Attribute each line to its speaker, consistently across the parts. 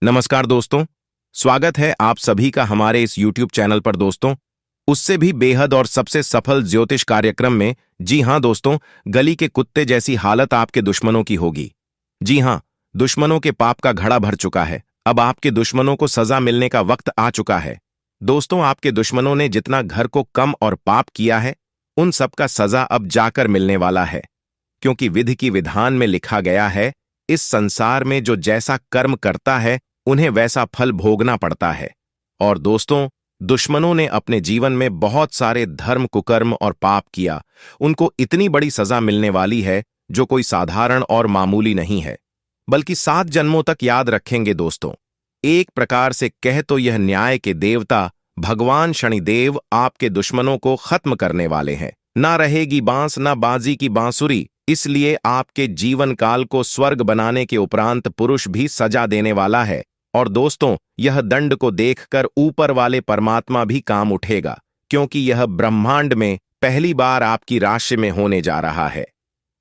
Speaker 1: नमस्कार दोस्तों। स्वागत है आप सभी का हमारे इस YouTube चैनल पर दोस्तों। उससे भी बेहद और सबसे सफल ज्योतिष कार्यक्रम में। जी हां दोस्तों, गली के कुत्ते जैसी हालत आपके दुश्मनों की होगी। जी हां, दुश्मनों के पाप का घड़ा भर चुका है। अब आपके दुश्मनों को सजा मिलने का वक्त आ चुका है। दोस्तों, आपके दुश्मनों ने जितना घर को कम और पाप किया है, उन सब का सजा अब जाकर मिलने वाला है। क्योंकि विधि की विधान में लिखा गया है, इस संसार में जो जैसा कर्म करता है उन्हें वैसा फल भोगना पड़ता है। और दोस्तों, दुश्मनों ने अपने जीवन में बहुत सारे धर्म कुकर्म और पाप किया। उनको इतनी बड़ी सजा मिलने वाली है जो कोई साधारण और मामूली नहीं है, बल्कि 7 जन्मों तक याद रखेंगे दोस्तों। एक प्रकार से कह तो यह न्याय के देवता भगवान शनिदेव आपके दुश्मनों को खत्म करने वाले हैं। ना रहेगी बांस ना बाजी की बांसुरी, इसलिए आपके जीवन काल को स्वर्ग बनाने के उपरांत पुरुष भी सजा देने वाला है। और दोस्तों, यह दंड को देखकर ऊपर वाले परमात्मा भी काम उठेगा, क्योंकि यह ब्रह्मांड में पहली बार आपकी राशि में होने जा रहा है।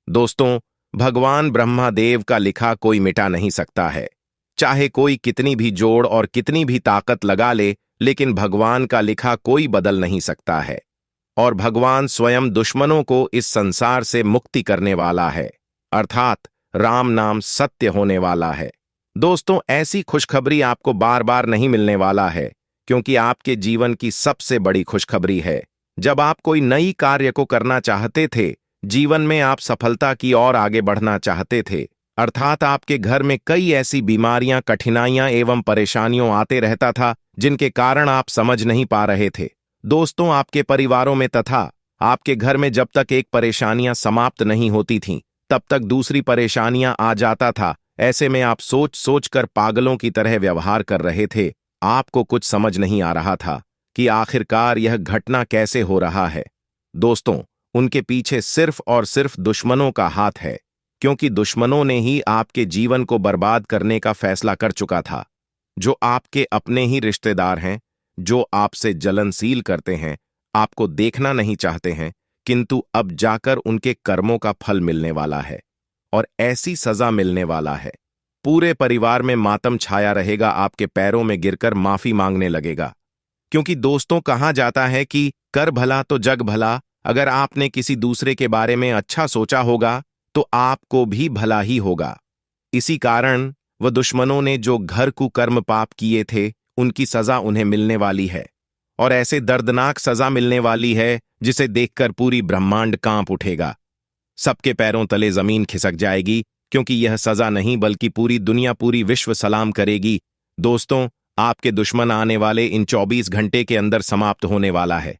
Speaker 1: दोस्तों, भगवान ब्रह्मादेव का लिखा कोई मिटा नहीं सकता है। चाहे कोई कितनी भी जोड़ और कितनी भी ताकत लगा ले, लेकिन भगवान का लिखा कोई बदल नहीं सकता है। और भगवान स्वयं दुश्मनों को इस संसार से मुक्ति करने वाला है, अर्थात राम नाम सत्य होने वाला है। दोस्तों, ऐसी खुशखबरी आपको बार बार नहीं मिलने वाला है, क्योंकि आपके जीवन की सबसे बड़ी खुशखबरी है। जब आप कोई नई कार्य को करना चाहते थे, जीवन में आप सफलता की ओर आगे बढ़ना चाहते थे, अर्थात आपके घर में कई ऐसी बीमारियां, कठिनाइयां एवं परेशानियों आते रहता था जिनके कारण आप समझ नहीं पा रहे थे। दोस्तों, आपके परिवारों में तथा आपके घर में जब तक एक परेशानियां समाप्त नहीं होती थीं, तब तक दूसरी परेशानियां आ जाता था। ऐसे में आप सोच सोच कर पागलों की तरह व्यवहार कर रहे थे। आपको कुछ समझ नहीं आ रहा था कि आखिरकार यह घटना कैसे हो रहा है। दोस्तों, उनके पीछे सिर्फ और सिर्फ दुश्मनों का हाथ है, क्योंकि दुश्मनों ने ही आपके जीवन को बर्बाद करने का फैसला कर चुका था। जो आपके अपने ही रिश्तेदार हैं, जो आपसे जलनशील करते हैं, आपको देखना नहीं चाहते हैं, किंतु अब जाकर उनके कर्मों का फल मिलने वाला है और ऐसी सजा मिलने वाला है। पूरे परिवार में मातम छाया रहेगा, आपके पैरों में गिरकर माफी मांगने लगेगा। क्योंकि दोस्तों, कहा जाता है कि कर भला तो जग भला। अगर आपने किसी दूसरे के बारे में अच्छा सोचा होगा तो आपको भी भला ही होगा। इसी कारण वह दुश्मनों ने जो घर कुकर्म पाप किए थे, उनकी सजा उन्हें मिलने वाली है। और ऐसे दर्दनाक सजा मिलने वाली है जिसे देखकर पूरी ब्रह्मांड कांप उठेगा। सबके पैरों तले जमीन खिसक जाएगी, क्योंकि यह सजा नहीं बल्कि पूरी दुनिया, पूरी विश्व सलाम करेगी। दोस्तों, आपके दुश्मन आने वाले इन 24 घंटे के अंदर समाप्त होने वाला है।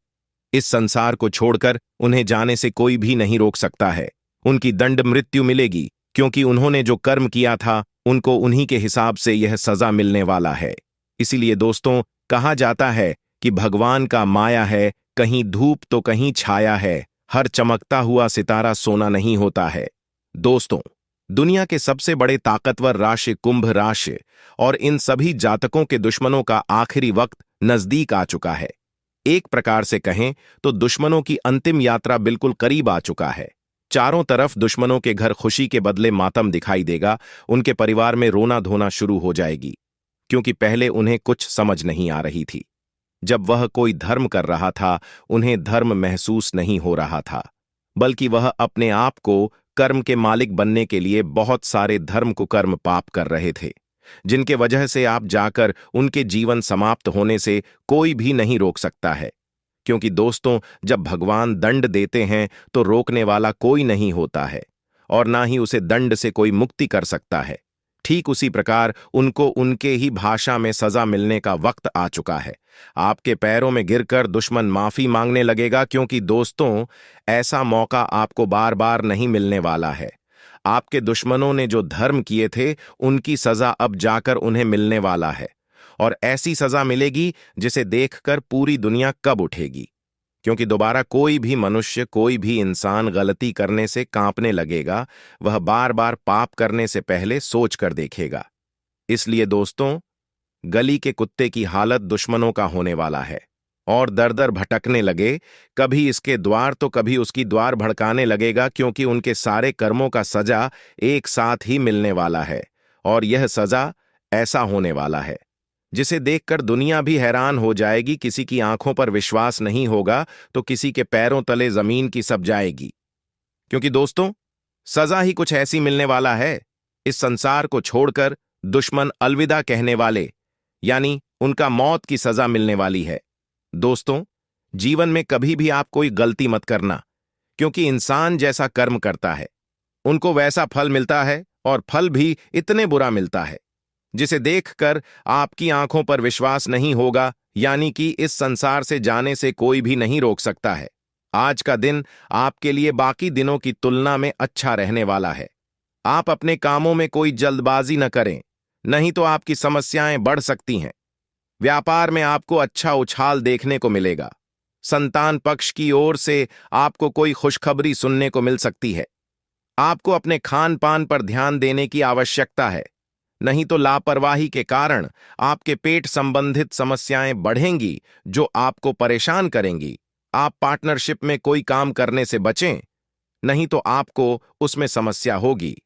Speaker 1: इस संसार को छोड़कर उन्हें जाने से कोई भी नहीं रोक सकता है। उनकी दंड मृत्यु मिलेगी, क्योंकि उन्होंने जो कर्म किया था उनको उन्हीं के हिसाब से यह सजा मिलने वाला है। इसीलिए दोस्तों, कहा जाता है कि भगवान का माया है, कहीं धूप तो कहीं छाया है, हर चमकता हुआ सितारा सोना नहीं होता है। दोस्तों, दुनिया के सबसे बड़े ताकतवर राशि कुंभ राशि और इन सभी जातकों के दुश्मनों का आखिरी वक्त नजदीक आ चुका है। एक प्रकार से कहें तो दुश्मनों की अंतिम यात्रा बिल्कुल करीब आ चुका है। चारों तरफ दुश्मनों के घर खुशी के बदले मातम दिखाई देगा। उनके परिवार में रोना धोना शुरू हो जाएगी, क्योंकि पहले उन्हें कुछ समझ नहीं आ रही थी। जब वह कोई धर्म कर रहा था, उन्हें धर्म महसूस नहीं हो रहा था, बल्कि वह अपने आप को कर्म के मालिक बनने के लिए बहुत सारे धर्म कुकर्म पाप कर रहे थे, जिनके वजह से आप जाकर उनके जीवन समाप्त होने से कोई भी नहीं रोक सकता है। क्योंकि दोस्तों, जब भगवान दंड देते हैं तो रोकने वाला कोई नहीं होता है, और ना ही उसे दंड से कोई मुक्ति कर सकता है। ठीक उसी प्रकार उनको उनके ही भाषा में सजा मिलने का वक्त आ चुका है। आपके पैरों में गिरकर दुश्मन माफी मांगने लगेगा, क्योंकि दोस्तों, ऐसा मौका आपको बार बार नहीं मिलने वाला है। आपके दुश्मनों ने जो धर्म किए थे, उनकी सजा अब जाकर उन्हें मिलने वाला है। और ऐसी सजा मिलेगी जिसे देखकर पूरी दुनिया कब उठेगी, क्योंकि दोबारा कोई भी मनुष्य, कोई भी इंसान गलती करने से कांपने लगेगा। वह बार बार पाप करने से पहले सोच कर देखेगा। इसलिए दोस्तों, गली के कुत्ते की हालत दुश्मनों का होने वाला है और दर दर भटकने लगे, कभी इसके द्वार तो कभी उसकी द्वार भड़काने लगेगा, क्योंकि उनके सारे कर्मों का सजा एक साथ ही मिलने वाला है। और यह सजा ऐसा होने वाला है जिसे देखकर दुनिया भी हैरान हो जाएगी। किसी की आंखों पर विश्वास नहीं होगा तो किसी के पैरों तले जमीन की सप जाएगी। क्योंकि दोस्तों, सजा ही कुछ ऐसी मिलने वाला है, इस संसार को छोड़कर दुश्मन अलविदा कहने वाले, यानी उनका मौत की सजा मिलने वाली है। दोस्तों, जीवन में कभी भी आप कोई गलती मत करना, क्योंकि इंसान जैसा कर्म करता है उनको वैसा फल मिलता है, और फल भी इतने बुरा मिलता है जिसे देखकर आपकी आंखों पर विश्वास नहीं होगा, यानी कि इस संसार से जाने से कोई भी नहीं रोक सकता है। आज का दिन आपके लिए बाकी दिनों की तुलना में अच्छा रहने वाला है। आप अपने कामों में कोई जल्दबाजी न करें, नहीं तो आपकी समस्याएं बढ़ सकती हैं। व्यापार में आपको अच्छा उछाल देखने को मिलेगा। संतान पक्ष की ओर से आपको कोई खुशखबरी सुनने को मिल सकती है। आपको अपने खान पान पर ध्यान देने की आवश्यकता है, नहीं तो लापरवाही के कारण आपके पेट संबंधित समस्याएं बढ़ेंगी जो आपको परेशान करेंगी। आप पार्टनरशिप में कोई काम करने से बचें, नहीं तो आपको उसमें समस्या होगी।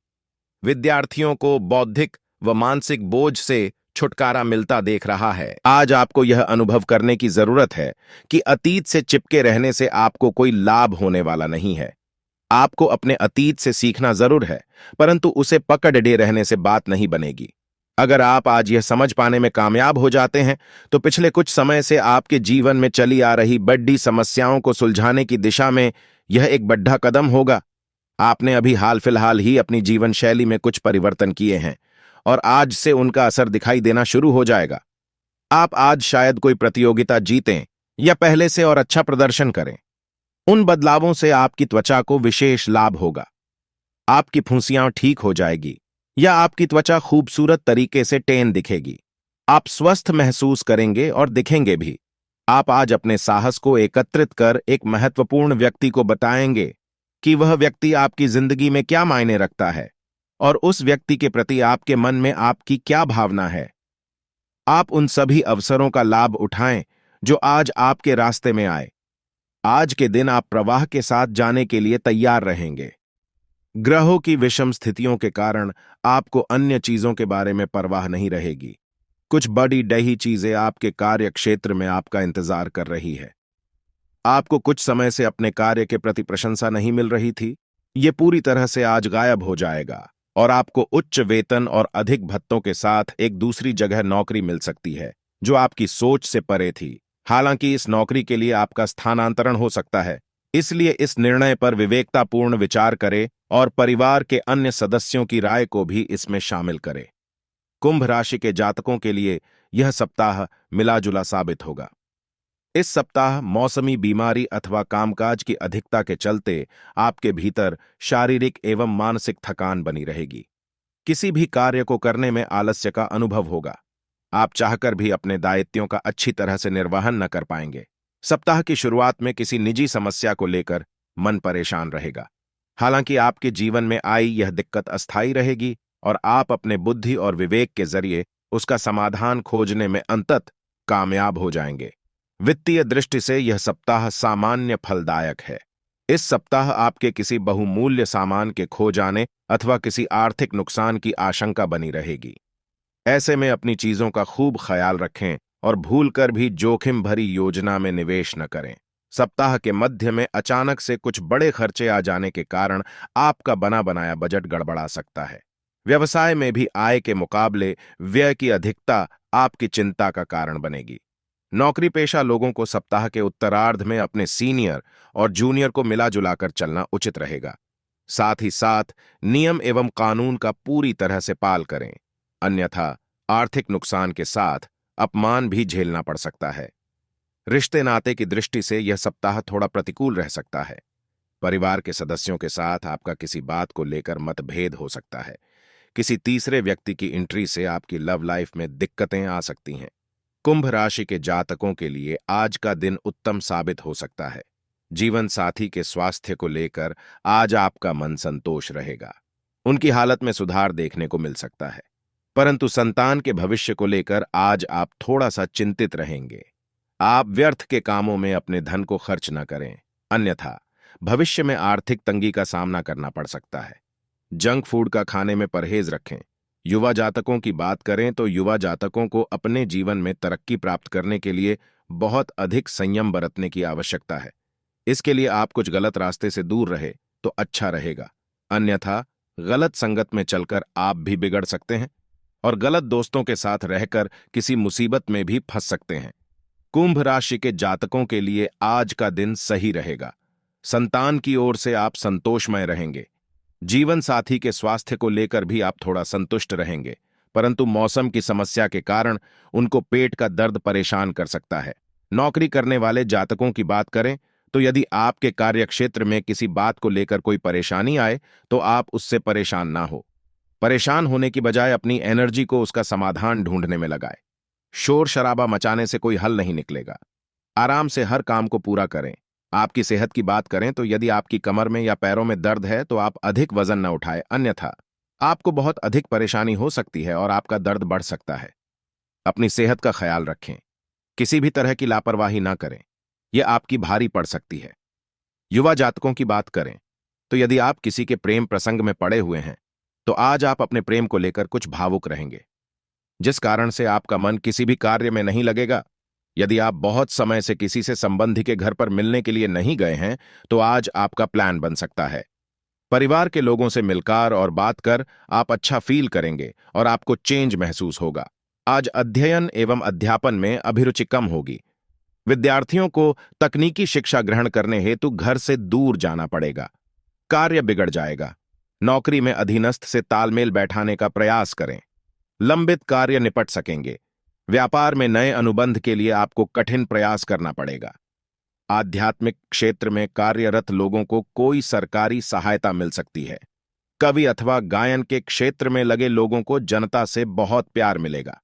Speaker 1: विद्यार्थियों को बौद्धिक व मानसिक बोझ से छुटकारा मिलता देख रहा है। आज आपको यह अनुभव करने की जरूरत है कि अतीत से चिपके रहने से आपको कोई लाभ होने वाला नहीं है। आपको अपने अतीत से सीखना जरूर है, परंतु उसे पकड़े रहने से बात नहीं बनेगी। अगर आप आज यह समझ पाने में कामयाब हो जाते हैं तो पिछले कुछ समय से आपके जीवन में चली आ रही बड़ी समस्याओं को सुलझाने की दिशा में यह एक बड़ा कदम होगा। आपने अभी हाल फिलहाल ही अपनी जीवन शैली में कुछ परिवर्तन किए हैं और आज से उनका असर दिखाई देना शुरू हो जाएगा। आप आज शायद कोई प्रतियोगिता जीतें या पहले से और अच्छा प्रदर्शन करें। उन बदलावों से आपकी त्वचा को विशेष लाभ होगा। आपकी फुंसियां ठीक हो जाएगी या आपकी त्वचा खूबसूरत तरीके से टेन दिखेगी। आप स्वस्थ महसूस करेंगे और दिखेंगे भी। आप आज अपने साहस को एकत्रित कर एक महत्वपूर्ण व्यक्ति को बताएंगे कि वह व्यक्ति आपकी जिंदगी में क्या मायने रखता है और उस व्यक्ति के प्रति आपके मन में आपकी क्या भावना है। आप उन सभी अवसरों का लाभ उठाएं जो आज आपके रास्ते में आए। आज के दिन आप प्रवाह के साथ जाने के लिए तैयार रहेंगे। ग्रहों की विषम स्थितियों के कारण आपको अन्य चीजों के बारे में परवाह नहीं रहेगी। कुछ बड़ी डही चीजें आपके कार्य क्षेत्र में आपका इंतजार कर रही है। आपको कुछ समय से अपने कार्य के प्रति प्रशंसा नहीं मिल रही थी, ये पूरी तरह से आज गायब हो जाएगा और आपको उच्च वेतन और अधिक भत्तों के साथ एक दूसरी जगह नौकरी मिल सकती है जो आपकी सोच से परे थी। हालांकि इस नौकरी के लिए आपका स्थानांतरण हो सकता है, इसलिए इस निर्णय पर विवेकतापूर्ण विचार करें और परिवार के अन्य सदस्यों की राय को भी इसमें शामिल करें। कुंभ राशि के जातकों के लिए यह सप्ताह मिलाजुला साबित होगा। इस सप्ताह मौसमी बीमारी अथवा कामकाज की अधिकता के चलते आपके भीतर शारीरिक एवं मानसिक थकान बनी रहेगी। किसी भी कार्य को करने में आलस्य का अनुभव होगा। आप चाहकर भी अपने दायित्वों का अच्छी तरह से निर्वहन न कर पाएंगे। सप्ताह की शुरुआत में किसी निजी समस्या को लेकर मन परेशान रहेगा। हालांकि आपके जीवन में आई यह दिक्कत अस्थायी रहेगी और आप अपने बुद्धि और विवेक के जरिए उसका समाधान खोजने में अंततः कामयाब हो जाएंगे। वित्तीय दृष्टि से यह सप्ताह सामान्य फलदायक है। इस सप्ताह आपके किसी बहुमूल्य सामान के खो जाने अथवा किसी आर्थिक नुकसान की आशंका बनी रहेगी। ऐसे में अपनी चीजों का खूब ख्याल रखें और भूलकर भी जोखिम भरी योजना में निवेश न करें। सप्ताह के मध्य में अचानक से कुछ बड़े खर्चे आ जाने के कारण आपका बना बनाया बजट गड़बड़ा सकता है। व्यवसाय में भी आय के मुकाबले व्यय की अधिकता आपकी चिंता का कारण बनेगी। नौकरी पेशा लोगों को सप्ताह के उत्तरार्ध में अपने सीनियर और जूनियर को मिला जुलाकर चलना उचित रहेगा। साथ ही साथ नियम एवं कानून का पूरी तरह से पालन करें, अन्यथा आर्थिक नुकसान के साथ अपमान भी झेलना पड़ सकता है। रिश्ते नाते की दृष्टि से यह सप्ताह थोड़ा प्रतिकूल रह सकता है। परिवार के सदस्यों के साथ आपका किसी बात को लेकर मतभेद हो सकता है। किसी तीसरे व्यक्ति की एंट्री से आपकी लव लाइफ में दिक्कतें आ सकती हैं। कुंभ राशि के जातकों के लिए आज का दिन उत्तम साबित हो सकता है। जीवन साथी के स्वास्थ्य को लेकर आज आपका मन संतोष रहेगा। उनकी हालत में सुधार देखने को मिल सकता है, परंतु संतान के भविष्य को लेकर आज आप थोड़ा सा चिंतित रहेंगे। आप व्यर्थ के कामों में अपने धन को खर्च न करें, अन्यथा भविष्य में आर्थिक तंगी का सामना करना पड़ सकता है। जंक फूड का खाने में परहेज रखें, युवा जातकों की बात करें तो युवा जातकों को अपने जीवन में तरक्की प्राप्त करने के लिए बहुत अधिक संयम बरतने की आवश्यकता है। इसके लिए आप कुछ गलत रास्ते से दूर रहे तो अच्छा रहेगा, अन्यथा गलत संगत में चलकर आप भी बिगड़ सकते हैं और गलत दोस्तों के साथ रहकर किसी मुसीबत में भी फंस सकते हैं। कुंभ राशि के जातकों के लिए आज का दिन सही रहेगा। संतान की ओर से आप संतोषमय रहेंगे। जीवन साथी के स्वास्थ्य को लेकर भी आप थोड़ा संतुष्ट रहेंगे, परंतु मौसम की समस्या के कारण उनको पेट का दर्द परेशान कर सकता है। नौकरी करने वाले जातकों की बात करें तो यदि आपके कार्यक्षेत्र में किसी बात को लेकर कोई परेशानी आए तो आप उससे परेशान ना हो। परेशान होने की बजाय अपनी एनर्जी को उसका समाधान ढूंढने में लगाए। शोर शराबा मचाने से कोई हल नहीं निकलेगा। आराम से हर काम को पूरा करें। आपकी सेहत की बात करें तो यदि आपकी कमर में या पैरों में दर्द है तो आप अधिक वजन न उठाएं, अन्यथा आपको बहुत अधिक परेशानी हो सकती है और आपका दर्द बढ़ सकता है। अपनी सेहत का ख्याल रखें। किसी भी तरह की लापरवाही ना करें, यह आपकी भारी पड़ सकती है। युवा जातकों की बात करें तो यदि आप किसी के प्रेम प्रसंग में पड़े हुए हैं तो आज आप अपने प्रेम को लेकर कुछ भावुक रहेंगे, जिस कारण से आपका मन किसी भी कार्य में नहीं लगेगा। यदि आप बहुत समय से किसी से संबंधी के घर पर मिलने के लिए नहीं गए हैं तो आज आपका प्लान बन सकता है। परिवार के लोगों से मिलकर और बात कर आप अच्छा फील करेंगे और आपको चेंज महसूस होगा। आज अध्ययन एवं अध्यापन में अभिरुचि कम होगी। विद्यार्थियों को तकनीकी शिक्षा ग्रहण करने हेतु घर से दूर जाना पड़ेगा। कार्य बिगड़ जाएगा। नौकरी में अधीनस्थ से तालमेल बैठाने का प्रयास करें। लंबित कार्य निपट सकेंगे। व्यापार में नए अनुबंध के लिए आपको कठिन प्रयास करना पड़ेगा। आध्यात्मिक क्षेत्र में कार्यरत लोगों को कोई सरकारी सहायता मिल सकती है। कवि अथवा गायन के क्षेत्र में लगे लोगों को जनता से बहुत प्यार मिलेगा।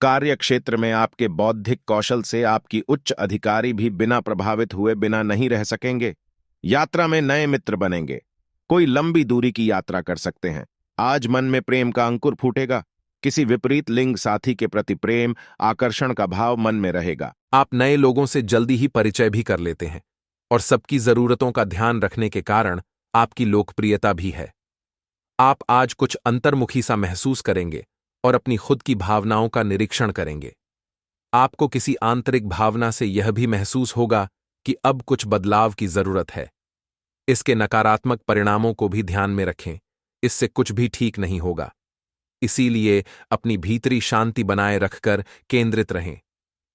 Speaker 1: कार्य क्षेत्र में आपके बौद्धिक कौशल से आपकी उच्च अधिकारी भी बिना प्रभावित हुए बिना नहीं रह सकेंगे। यात्रा में नए मित्र बनेंगे। कोई लंबी दूरी की यात्रा कर सकते हैं। आज मन में प्रेम का अंकुर फूटेगा। किसी विपरीत लिंग साथी के प्रति प्रेम, आकर्षण का भाव मन में रहेगा।
Speaker 2: आप नए लोगों से जल्दी ही परिचय भी कर लेते हैं और सबकी जरूरतों का ध्यान रखने के कारण आपकी लोकप्रियता भी है। आप आज कुछ अंतर्मुखी सा महसूस करेंगे और अपनी खुद की भावनाओं का निरीक्षण करेंगे। आपको किसी आंतरिक भावना से यह भी महसूस होगा कि अब कुछ बदलाव की जरूरत है। इसके नकारात्मक परिणामों को भी ध्यान में रखें, इससे कुछ भी ठीक नहीं होगा। इसीलिए अपनी भीतरी शांति बनाए रखकर केंद्रित रहें।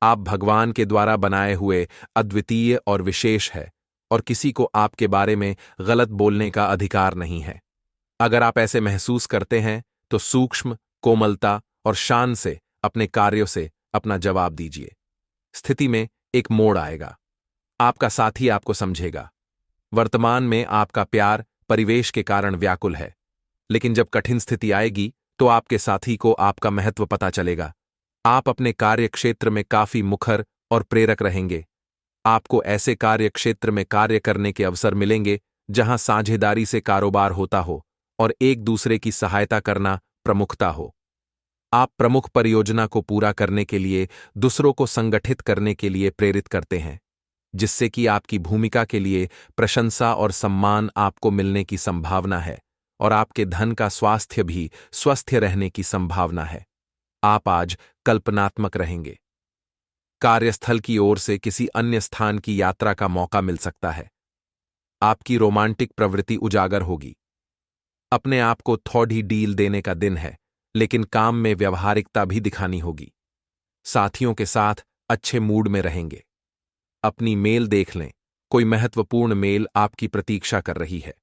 Speaker 2: आप भगवान के द्वारा बनाए हुए अद्वितीय और विशेष है और किसी को आपके बारे में गलत बोलने का अधिकार नहीं है। अगर आप ऐसे महसूस करते हैं तो सूक्ष्म, कोमलता और शान से अपने कार्यों से अपना जवाब दीजिए। स्थिति में एक मोड़ आएगा। आपका साथी आपको समझेगा। वर्तमान में आपका प्यार परिवेश के कारण व्याकुल है, लेकिन जब कठिन स्थिति आएगी तो आपके साथी को आपका महत्व पता चलेगा। आप अपने कार्य क्षेत्र में काफी मुखर और प्रेरक रहेंगे। आपको ऐसे कार्य क्षेत्र में कार्य करने के अवसर मिलेंगे जहां साझेदारी से कारोबार होता हो और एक दूसरे की सहायता करना प्रमुखता हो। आप प्रमुख परियोजना को पूरा करने के लिए दूसरों को संगठित करने के लिए प्रेरित करते हैं, जिससे कि आपकी भूमिका के लिए प्रशंसा और सम्मान आपको मिलने की संभावना है और आपके धन का स्वास्थ्य भी स्वस्थ रहने की संभावना है। आप आज कल्पनात्मक रहेंगे। कार्यस्थल की ओर से किसी अन्य स्थान की यात्रा का मौका मिल सकता है। आपकी रोमांटिक प्रवृत्ति उजागर होगी। अपने आप को थोड़ी डील देने का दिन है, लेकिन काम में व्यवहारिकता भी दिखानी होगी। साथियों के साथ अच्छे मूड में रहेंगे। अपनी मेल देख लें, कोई महत्वपूर्ण मेल आपकी प्रतीक्षा कर रही है।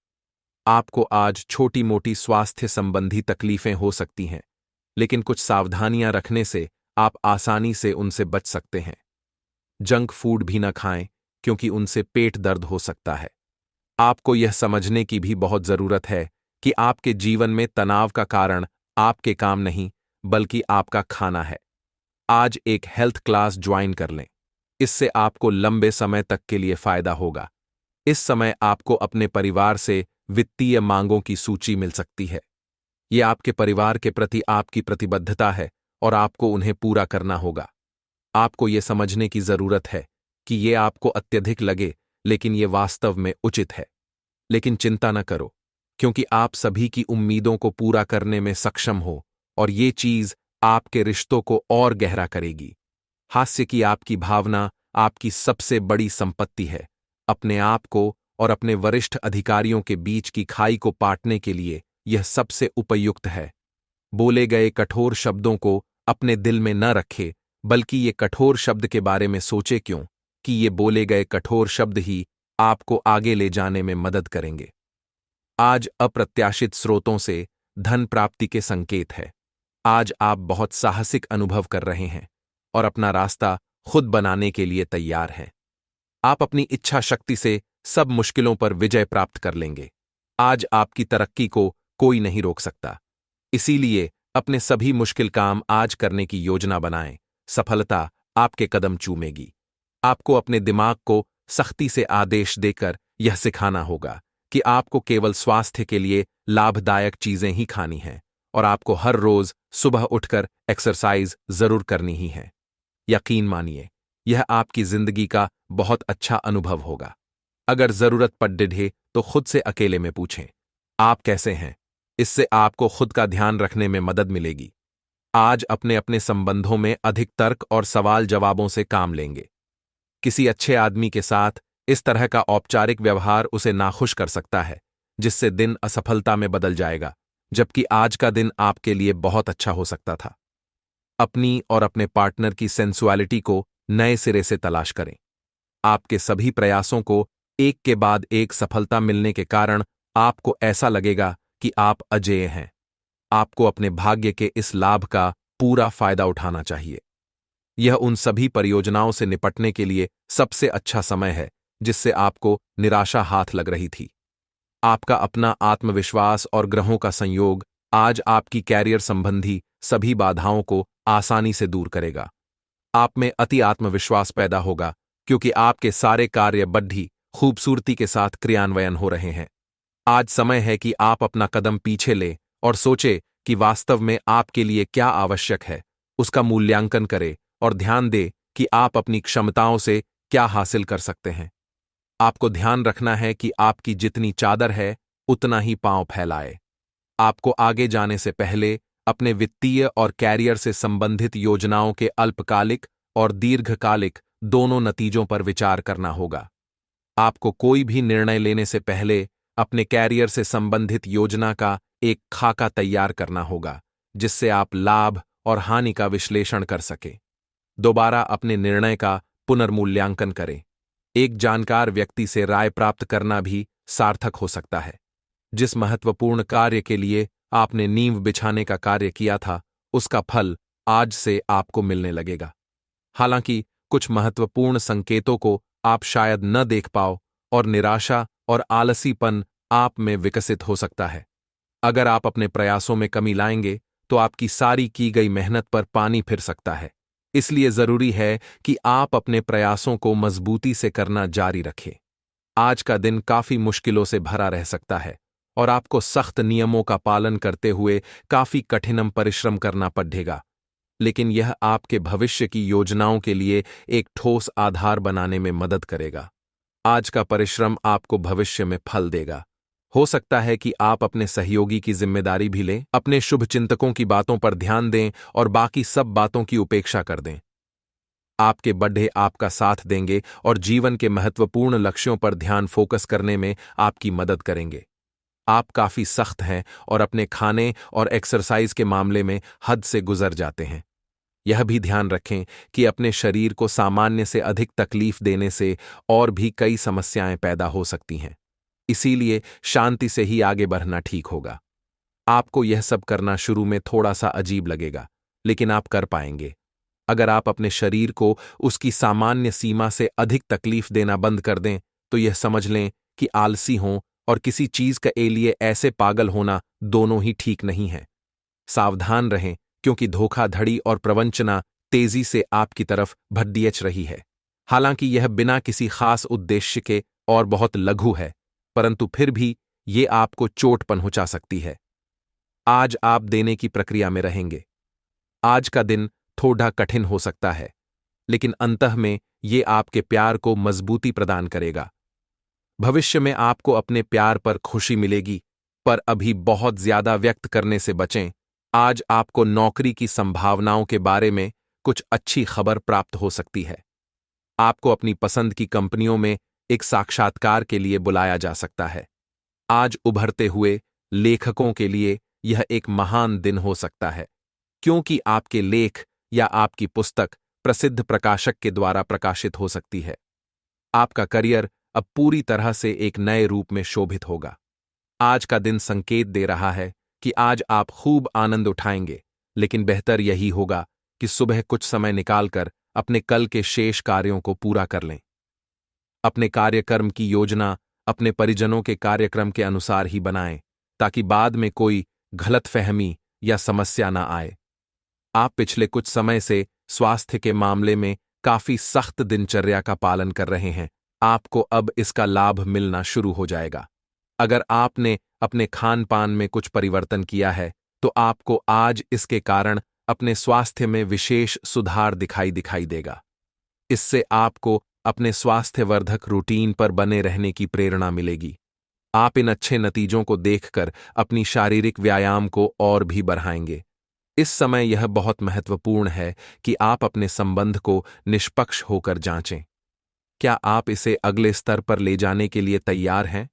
Speaker 2: आपको आज छोटी मोटी स्वास्थ्य संबंधी तकलीफें हो सकती हैं, लेकिन कुछ सावधानियां रखने से आप आसानी से उनसे बच सकते हैं। जंक फूड भी न खाएं, क्योंकि उनसे पेट दर्द हो सकता है। आपको यह समझने की भी बहुत जरूरत है कि आपके जीवन में तनाव का कारण आपके काम नहीं, बल्कि आपका खाना है। आज एक हेल्थ क्लास ज्वाइन कर लें। इससे आपको लंबे समय तक के लिए फायदा होगा। इस समय आपको अपने परिवार से वित्तीय मांगों की सूची मिल सकती है। यह आपके परिवार के प्रति आपकी प्रतिबद्धता है और आपको उन्हें पूरा करना होगा। आपको यह समझने की जरूरत है कि यह आपको अत्यधिक लगे, लेकिन यह वास्तव में उचित है। लेकिन चिंता न करो, क्योंकि आप सभी की उम्मीदों को पूरा करने में सक्षम हो और ये चीज आपके रिश्तों को और गहरा करेगी। हास्य की आपकी भावना आपकी सबसे बड़ी संपत्ति है। अपने आप को और अपने वरिष्ठ अधिकारियों के बीच की खाई को पाटने के लिए यह सबसे उपयुक्त है। बोले गए कठोर शब्दों को अपने दिल में न रखे, बल्कि ये कठोर शब्द के बारे में सोचे, क्यों कि ये बोले गए कठोर शब्द ही आपको आगे ले जाने में मदद करेंगे। आज अप्रत्याशित स्रोतों से धन प्राप्ति के संकेत है। आज आप बहुत साहसिक अनुभव कर रहे हैं और अपना रास्ता खुद बनाने के लिए तैयार हैं। आप अपनी इच्छा शक्ति से सब मुश्किलों पर विजय प्राप्त कर लेंगे। आज आपकी तरक्की को कोई नहीं रोक सकता। इसीलिए अपने सभी मुश्किल काम आज करने की योजना बनाएं। सफलता आपके कदम चूमेगी। आपको अपने दिमाग को सख्ती से आदेश देकर यह सिखाना होगा कि आपको केवल स्वास्थ्य के लिए लाभदायक चीजें ही खानी हैं और आपको हर रोज सुबह उठकर एक्सरसाइज जरूर करनी ही है। यकीन मानिए, यह आपकी जिंदगी का बहुत अच्छा अनुभव होगा। अगर जरूरत पड़े तो खुद से अकेले में पूछें, आप कैसे हैं? इससे आपको खुद का ध्यान रखने में मदद मिलेगी। आज अपने अपने संबंधों में अधिक तर्क और सवाल जवाबों से काम लेंगे। किसी अच्छे आदमी के साथ इस तरह का औपचारिक व्यवहार उसे नाखुश कर सकता है, जिससे दिन असफलता में बदल जाएगा, जबकि आज का दिन आपके लिए बहुत अच्छा हो सकता था। अपनी और अपने पार्टनर की सेंसुअलिटी को नए सिरे से तलाश करें। आपके सभी प्रयासों को एक के बाद एक सफलता मिलने के कारण आपको ऐसा लगेगा कि आप अजेय हैं। आपको अपने भाग्य के इस लाभ का पूरा फायदा उठाना चाहिए। यह उन सभी परियोजनाओं से निपटने के लिए सबसे अच्छा समय है जिससे आपको निराशा हाथ लग रही थी। आपका अपना आत्मविश्वास और ग्रहों का संयोग आज आपकी कैरियर संबंधी सभी बाधाओं को आसानी से दूर करेगा। आप में अति आत्मविश्वास पैदा होगा क्योंकि आपके सारे कार्य बड़ी खूबसूरती के साथ क्रियान्वयन हो रहे हैं। आज समय है कि आप अपना कदम पीछे लें और सोचे कि वास्तव में आपके लिए क्या आवश्यक है, उसका मूल्यांकन करें और ध्यान दें कि आप अपनी क्षमताओं से क्या हासिल कर सकते हैं। आपको ध्यान रखना है कि आपकी जितनी चादर है उतना ही पांव फैलाए। आपको आगे जाने से पहले अपने वित्तीय और कैरियर से संबंधित योजनाओं के अल्पकालिक और दीर्घकालिक दोनों नतीजों पर विचार करना होगा। आपको कोई भी निर्णय लेने से पहले अपने कैरियर से संबंधित योजना का एक खाका तैयार करना होगा, जिससे आप लाभ और हानि का विश्लेषण कर सकें। दोबारा अपने निर्णय का पुनर्मूल्यांकन करें। एक जानकार व्यक्ति से राय प्राप्त करना भी सार्थक हो सकता है। जिस महत्वपूर्ण कार्य के लिए आपने नींव बिछाने का कार्य किया था, उसका फल आज से आपको मिलने लगेगा। हालांकि कुछ महत्वपूर्ण संकेतों को आप शायद न देख पाओ और निराशा और आलसीपन आप में विकसित हो सकता है। अगर आप अपने प्रयासों में कमी लाएंगे तो आपकी सारी की गई मेहनत पर पानी फिर सकता है। इसलिए जरूरी है कि आप अपने प्रयासों को मजबूती से करना जारी रखें। आज का दिन काफी मुश्किलों से भरा रह सकता है और आपको सख्त नियमों का पालन करते हुए काफी कठिन परिश्रम करना पड़ेगा, लेकिन यह आपके भविष्य की योजनाओं के लिए एक ठोस आधार बनाने में मदद करेगा। आज का परिश्रम आपको भविष्य में फल देगा। हो सकता है कि आप अपने सहयोगी की जिम्मेदारी भी लें, अपने शुभचिंतकों की बातों पर ध्यान दें और बाकी सब बातों की उपेक्षा कर दें। आपके बड़े आपका साथ देंगे और जीवन के महत्वपूर्ण लक्ष्यों पर ध्यान फोकस करने में आपकी मदद करेंगे। आप काफी सख्त हैं और अपने खाने और एक्सरसाइज के मामले में हद से गुजर जाते हैं। यह भी ध्यान रखें कि अपने शरीर को सामान्य से अधिक तकलीफ देने से और भी कई समस्याएं पैदा हो सकती हैं। इसीलिए शांति से ही आगे बढ़ना ठीक होगा। आपको यह सब करना शुरू में थोड़ा सा अजीब लगेगा, लेकिन आप कर पाएंगे। अगर आप अपने शरीर को उसकी सामान्य सीमा से अधिक तकलीफ देना बंद कर दें तो यह समझ लें कि आलसी हों और किसी चीज के लिए ऐसे पागल होना दोनों ही ठीक नहीं है। सावधान रहें, क्योंकि धोखाधड़ी और प्रवंचना तेजी से आपकी तरफ भड़ियच रही है। हालांकि यह बिना किसी खास उद्देश्य के और बहुत लघु है, परंतु फिर भी ये आपको चोट पहुंचा सकती है। आज आप देने की प्रक्रिया में रहेंगे। आज का दिन थोड़ा कठिन हो सकता है, लेकिन अंतः में ये आपके प्यार को मजबूती प्रदान करेगा। भविष्य में आपको अपने प्यार पर खुशी मिलेगी, पर अभी बहुत ज्यादा व्यक्त करने से बचें। आज आपको नौकरी की संभावनाओं के बारे में कुछ अच्छी खबर प्राप्त हो सकती है। आपको अपनी पसंद की कंपनियों में एक साक्षात्कार के लिए बुलाया जा सकता है। आज उभरते हुए लेखकों के लिए यह एक महान दिन हो सकता है, क्योंकि आपके लेख या आपकी पुस्तक प्रसिद्ध प्रकाशक के द्वारा प्रकाशित हो सकती है। आपका करियर अब पूरी तरह से एक नए रूप में शोभित होगा। आज का दिन संकेत दे रहा है कि आज आप खूब आनंद उठाएंगे, लेकिन बेहतर यही होगा कि सुबह कुछ समय निकालकर अपने कल के शेष कार्यों को पूरा कर लें। अपने कार्यक्रम की योजना अपने परिजनों के कार्यक्रम के अनुसार ही बनाएं, ताकि बाद में कोई गलतफहमी या समस्या ना आए। आप पिछले कुछ समय से स्वास्थ्य के मामले में काफी सख्त दिनचर्या का पालन कर रहे हैं। आपको अब इसका लाभ मिलना शुरू हो जाएगा। अगर आपने अपने खान पान में कुछ परिवर्तन किया है, तो आपको आज इसके कारण अपने स्वास्थ्य में विशेष सुधार दिखाई देगा। इससे आपको अपने स्वास्थ्यवर्धक रूटीन पर बने रहने की प्रेरणा मिलेगी। आप इन अच्छे नतीजों को देखकर अपनी शारीरिक व्यायाम को और भी बढ़ाएंगे। इस समय यह बहुत महत्वपूर्ण है कि आप अपने संबंध को निष्पक्ष होकर जांचें। क्या आप इसे अगले स्तर पर ले जाने के लिए तैयार हैं?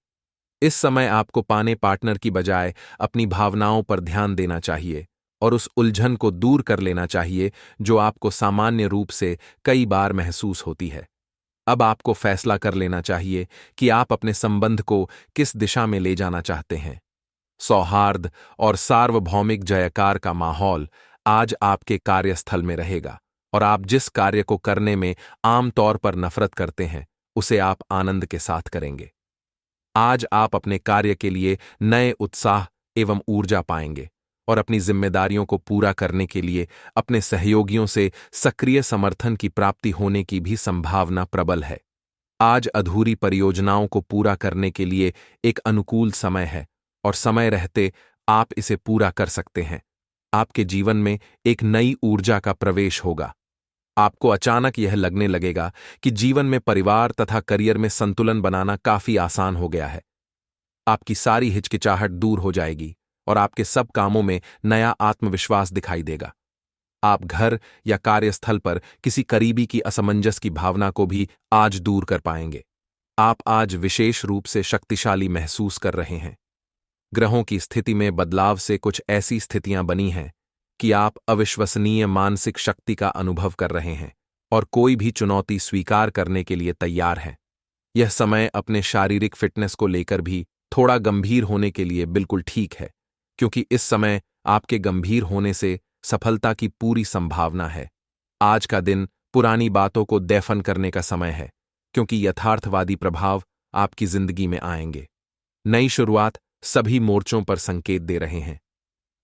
Speaker 2: इस समय आपको पाने पार्टनर की बजाय अपनी भावनाओं पर ध्यान देना चाहिए और उस उलझन को दूर कर लेना चाहिए जो आपको सामान्य रूप से कई बार महसूस होती है। अब आपको फैसला कर लेना चाहिए कि आप अपने संबंध को किस दिशा में ले जाना चाहते हैं। सौहार्द और सार्वभौमिक जयकार का माहौल आज आपके कार्यस्थल में रहेगा और आप जिस कार्य को करने में आमतौर पर नफरत करते हैं, उसे आप आनंद के साथ करेंगे। आज आप अपने कार्य के लिए नए उत्साह एवं ऊर्जा पाएंगे और अपनी जिम्मेदारियों को पूरा करने के लिए अपने सहयोगियों से सक्रिय समर्थन की प्राप्ति होने की भी संभावना प्रबल है। आज अधूरी परियोजनाओं को पूरा करने के लिए एक अनुकूल समय है और समय रहते आप इसे पूरा कर सकते हैं। आपके जीवन में एक नई ऊर्जा का प्रवेश होगा। आपको अचानक यह लगने लगेगा कि जीवन में परिवार तथा करियर में संतुलन बनाना काफी आसान हो गया है। आपकी सारी हिचकिचाहट दूर हो जाएगी और आपके सब कामों में नया आत्मविश्वास दिखाई देगा। आप घर या कार्यस्थल पर किसी करीबी की असमंजस की भावना को भी आज दूर कर पाएंगे। आप आज विशेष रूप से शक्तिशाली महसूस कर रहे हैं। ग्रहों की स्थिति में बदलाव से कुछ ऐसी स्थितियां बनी हैं कि आप अविश्वसनीय मानसिक शक्ति का अनुभव कर रहे हैं और कोई भी चुनौती स्वीकार करने के लिए तैयार हैं। यह समय अपने शारीरिक फिटनेस को लेकर भी थोड़ा गंभीर होने के लिए बिल्कुल ठीक है, क्योंकि इस समय आपके गंभीर होने से सफलता की पूरी संभावना है। आज का दिन पुरानी बातों को दफन करने का समय है, क्योंकि यथार्थवादी प्रभाव आपकी जिंदगी में आएंगे। नई शुरुआत सभी मोर्चों पर संकेत दे रहे हैं।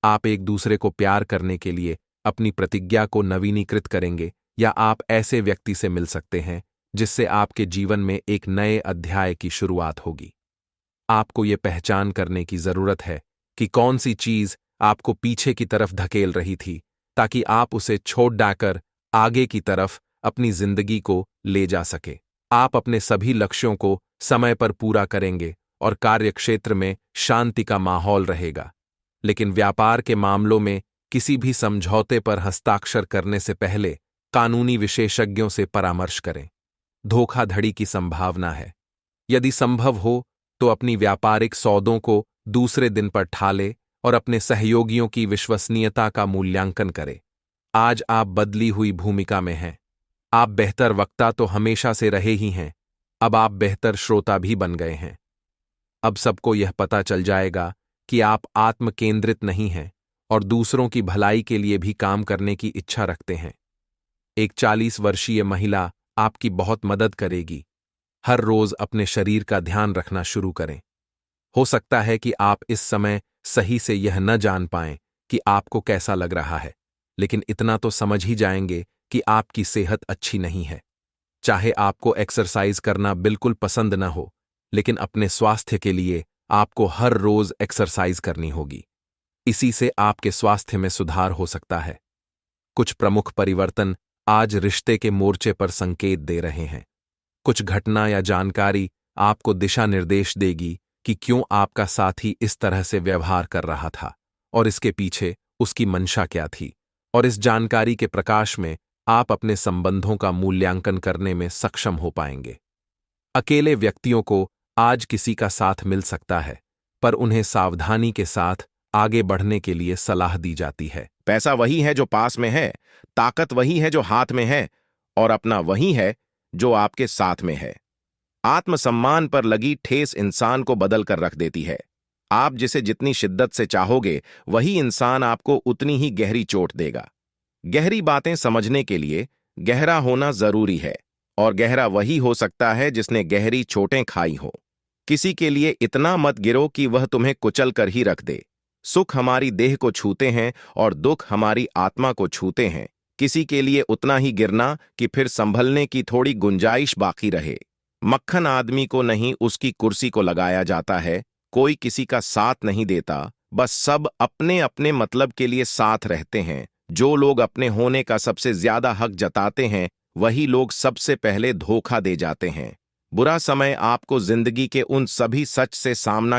Speaker 2: आप एक दूसरे को प्यार करने के लिए अपनी प्रतिज्ञा को नवीनीकृत करेंगे या आप ऐसे व्यक्ति से मिल सकते हैं जिससे आपके जीवन में एक नए अध्याय की शुरुआत होगी। आपको ये पहचान करने की जरूरत है कि कौन सी चीज आपको पीछे की तरफ धकेल रही थी, ताकि आप उसे छोड़ डाकर आगे की तरफ अपनी जिंदगी को ले जा सके। आप अपने सभी लक्ष्यों को समय पर पूरा करेंगे और कार्यक्षेत्र में शांति का माहौल रहेगा। लेकिन व्यापार के मामलों में किसी भी समझौते पर हस्ताक्षर करने से पहले कानूनी विशेषज्ञों से परामर्श करें। धोखाधड़ी की संभावना है। यदि संभव हो तो अपनी व्यापारिक सौदों को दूसरे दिन पर ठाले और अपने सहयोगियों की विश्वसनीयता का मूल्यांकन करें। आज आप बदली हुई भूमिका में हैं। आप बेहतर वक्ता तो हमेशा से रहे ही हैं, अब आप बेहतर श्रोता भी बन गए हैं। अब सबको यह पता चल जाएगा कि आप आत्म केंद्रित नहीं हैं और दूसरों की भलाई के लिए भी काम करने की इच्छा रखते हैं। एक 40 वर्षीय महिला आपकी बहुत मदद करेगी। हर रोज अपने शरीर का ध्यान रखना शुरू करें। हो सकता है कि आप इस समय सही से यह न जान पाएं कि आपको कैसा लग रहा है, लेकिन इतना तो समझ ही जाएंगे कि आपकी सेहत अच्छी नहीं है। चाहे आपको एक्सरसाइज करना बिल्कुल पसंद न हो, लेकिन अपने स्वास्थ्य के लिए आपको हर रोज एक्सरसाइज करनी होगी। इसी से आपके स्वास्थ्य में सुधार हो सकता है। कुछ प्रमुख परिवर्तन आज रिश्ते के मोर्चे पर संकेत दे रहे हैं। कुछ घटना या जानकारी आपको दिशा निर्देश देगी कि क्यों आपका साथी इस तरह से व्यवहार कर रहा था और इसके पीछे उसकी मंशा क्या थी, और इस जानकारी के प्रकाश में आप अपने संबंधों का मूल्यांकन करने में सक्षम हो पाएंगे। अकेले व्यक्तियों को आज किसी का साथ मिल सकता है, पर उन्हें सावधानी के साथ आगे बढ़ने के लिए सलाह दी जाती है।
Speaker 1: पैसा वही है जो पास में है, ताकत वही है जो हाथ में है, और अपना वही है जो आपके साथ में है। आत्मसम्मान पर लगी ठेस इंसान को बदल कर रख देती है। आप जिसे जितनी शिद्दत से चाहोगे, वही इंसान आपको उतनी ही गहरी चोट देगा। गहरी बातें समझने के लिए गहरा होना जरूरी है, और गहरा वही हो सकता है जिसने गहरी चोटें खाई हो। किसी के लिए इतना मत गिरो कि वह तुम्हें कुचल कर ही रख दे। सुख हमारी देह को छूते हैं और दुख हमारी आत्मा को छूते हैं। किसी के लिए उतना ही गिरना कि फिर संभलने की थोड़ी गुंजाइश बाकी रहे। मक्खन आदमी को नहीं, उसकी कुर्सी को लगाया जाता है। कोई किसी का साथ नहीं देता, बस सब अपने अपने मतलब के लिए साथ रहते हैं। जो लोग अपने होने का सबसे ज्यादा हक जताते हैं, वही लोग सबसे पहले धोखा दे जाते हैं। बुरा समय आपको जिंदगी के उन सभी सच से सामना